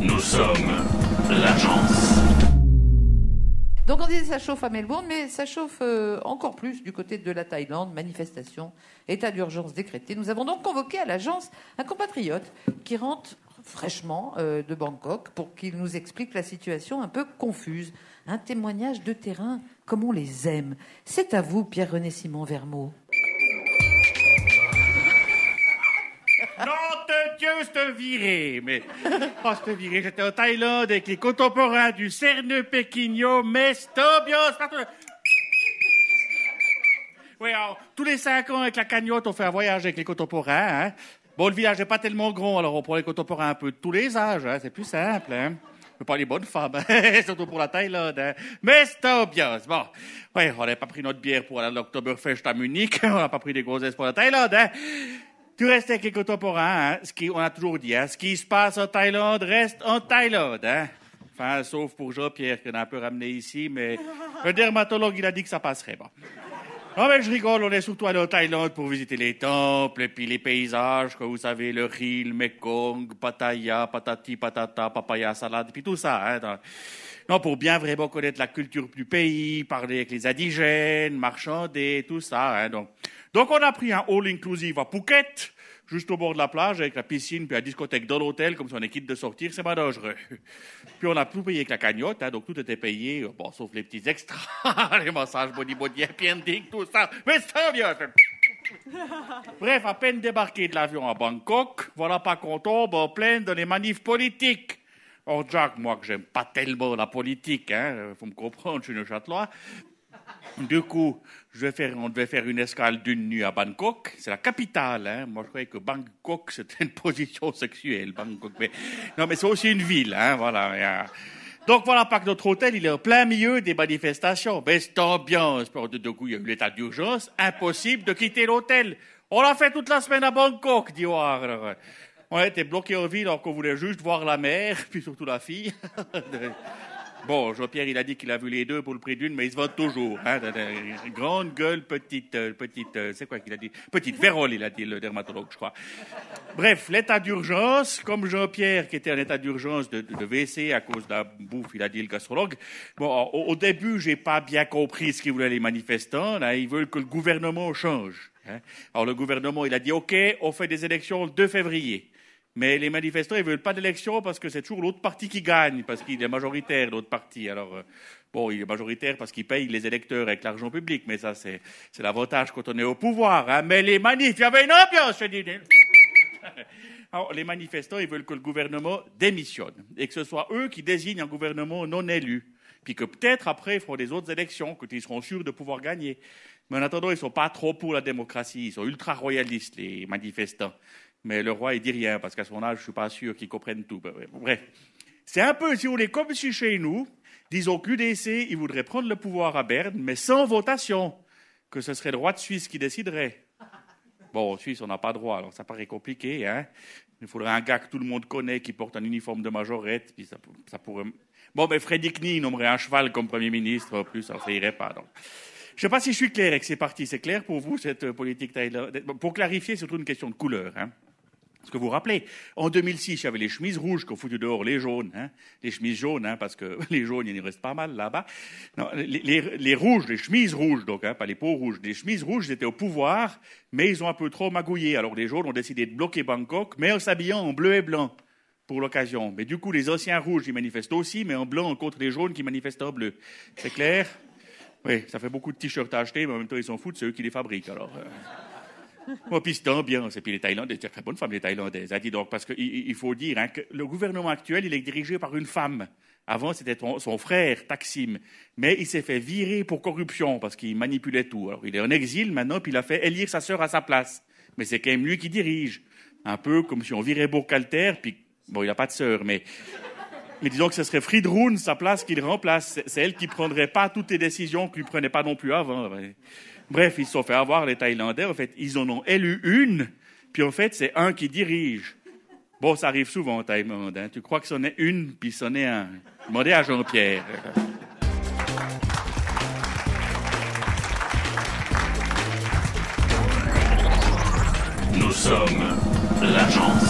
Nous sommes l'agence. Donc on disait ça chauffe à Melbourne, mais ça chauffe encore plus du côté de la Thaïlande. Manifestation, état d'urgence décrété. Nous avons donc convoqué à l'agence un compatriote qui rentre fraîchement de Bangkok pour qu'il nous explique la situation un peu confuse. Un témoignage de terrain comme on les aime. C'est à vous, Pierre-René Simon-Vermeau. Non, de Dieu, c'est viré, mais... Oh, c'est viré, j'étais en Thaïlande avec les contemporains du Cerne Péquigno, mais c'est ambiance partout. Oui, alors, tous les 5 ans, avec la cagnotte, on fait un voyage avec les contemporains, hein. Bon, le village n'est pas tellement grand, alors on prend les contemporains un peu de tous les âges, hein, c'est plus simple, hein. Mais pas les bonnes femmes, hein, surtout pour la Thaïlande, hein. Mais c'est ambiance, bon. Oui, on n'a pas pris notre bière pour aller à l'Oktoberfest à Munich, on n'a pas pris des grossesses pour la Thaïlande, hein. Tu restes avec les contemporains, hein, on a toujours dit, hein, ce qui se passe en Thaïlande reste en Thaïlande, hein. Enfin, sauf pour Jean-Pierre, qu'on a un peu ramené ici, mais le dermatologue, il a dit que ça passerait, bon. Non, mais je rigole, on est surtout allé en Thaïlande pour visiter les temples, et puis les paysages, comme vous savez, le riz, le Mekong, Pattaya, patati, patata, papaya, salade, puis tout ça, hein. Non, pour bien vraiment connaître la culture du pays, parler avec les indigènes, marchander, tout ça, hein, Donc, on a pris un all-inclusive à Phuket, juste au bord de la plage, avec la piscine, puis la discothèque dans l'hôtel, comme si on est quitte de sortir, c'est pas dangereux. Puis on a tout payé avec la cagnotte, hein, donc tout était payé, bon, sauf les petits extras, les massages body, happy ending, tout ça. Mais c'est bien. Bref, à peine débarqué de l'avion à Bangkok, voilà pas qu'on tombe en pleine dans les manifs politiques. Or, Jack, moi, que j'aime pas tellement la politique, hein, faut me comprendre, je suis neuchâtelois. Du coup, on devait faire une escale d'une nuit à Bangkok. C'est la capitale, hein. Moi, je croyais que Bangkok, c'était une position sexuelle, Bangkok. Mais, non, mais c'est aussi une ville, hein, voilà. Donc, voilà pas que notre hôtel, il est en plein milieu des manifestations. Mais c'est ambiance. De coup, il y a eu l'état d'urgence. Impossible de quitter l'hôtel. On l'a fait toute la semaine à Bangkok, dit alors, on a été bloqués en ville alors qu'on voulait juste voir la mère, puis surtout la fille. Bon, Jean-Pierre, il a dit qu'il a vu les deux pour le prix d'une, mais il se vote toujours. Hein, grande gueule, petite, c'est quoi qu'il a dit? Petite vérole, il a dit, le dermatologue, je crois. Bref, l'état d'urgence, comme Jean-Pierre, qui était en état d'urgence de WC à cause de la bouffe, il a dit, le gastrologue. Bon, au début, j'ai pas bien compris ce qu'ils voulaient les manifestants. Là, ils veulent que le gouvernement change. Hein. Alors, le gouvernement, il a dit, OK, on fait des élections le 2 février. Mais les manifestants, ils veulent pas d'élection parce que c'est toujours l'autre parti qui gagne, parce qu'il est majoritaire, l'autre parti. Alors, bon, il est majoritaire parce qu'il paye les électeurs avec l'argent public, mais ça, c'est l'avantage quand on est au pouvoir, hein. Mais les manifs, il y avait une ambiance, je dis. Alors, les manifestants, ils veulent que le gouvernement démissionne, et que ce soit eux qui désignent un gouvernement non élu. Puis que peut-être après, ils feront des autres élections, quand ils seront sûrs de pouvoir gagner. Mais en attendant, ils sont pas trop pour la démocratie, ils sont ultra-royalistes, les manifestants. Mais le roi, il dit rien, parce qu'à son âge, je suis pas sûr qu'il comprenne tout. Bref. C'est un peu, si vous voulez, comme si chez nous, disons que l'UDC, il voudrait prendre le pouvoir à Berne, mais sans votation, que ce serait le roi de Suisse qui déciderait. Bon, en Suisse, on n'a pas droit, alors ça paraît compliqué, hein. Il faudrait un gars que tout le monde connaît, qui porte un uniforme de majorette, puis ça pourrait... Bon, mais Freddy Knie nommerait un cheval comme Premier ministre, en plus, alors ça irait pas, donc... Je ne sais pas si je suis clair avec ces partis. C'est clair pour vous, cette politique thaïlandaise? Pour clarifier, c'est surtout une question de couleur, hein. Parce que vous vous rappelez, en 2006, il y avait les chemises rouges qu'on foutu dehors, les jaunes, hein, les chemises jaunes, hein, parce que les jaunes, il y en reste pas mal là-bas. Non, les rouges, les chemises rouges, donc, hein, pas les peaux rouges, les chemises rouges, ils étaient au pouvoir, mais ils ont un peu trop magouillé. Alors les jaunes ont décidé de bloquer Bangkok, mais en s'habillant en bleu et blanc pour l'occasion. Mais du coup, les anciens rouges, ils manifestent aussi, mais en blanc contre les jaunes qui manifestent en bleu. C'est clair? Oui, ça fait beaucoup de t-shirts à acheter, mais en même temps, ils s'en foutent, c'est eux qui les fabriquent, alors... Bon, puis c'est ambiance. Et puis les Thaïlandais, c'est très bonne femme, les Thaïlandaises. A dit donc, parce qu'il faut dire hein, que le gouvernement actuel, il est dirigé par une femme. Avant, c'était son frère, Taksim. Mais il s'est fait virer pour corruption, parce qu'il manipulait tout. Alors, il est en exil maintenant, puis il a fait élire sa sœur à sa place. Mais c'est quand même lui qui dirige. Un peu comme si on virait Bourg-Calter, puis, bon, il n'a pas de sœur, mais disons que ce serait Fridrun, sa place, qu'il remplace. C'est elle qui prendrait pas toutes les décisions qu'il ne prenait pas non plus avant. Bref, ils se sont fait avoir, les Thaïlandais. En fait, ils en ont élu une, puis en fait, c'est un qui dirige. Bon, ça arrive souvent en Thaïlande. Hein. Tu crois que c'en est une, puis c'en est un. Demandez à Jean-Pierre. Nous sommes l'agence.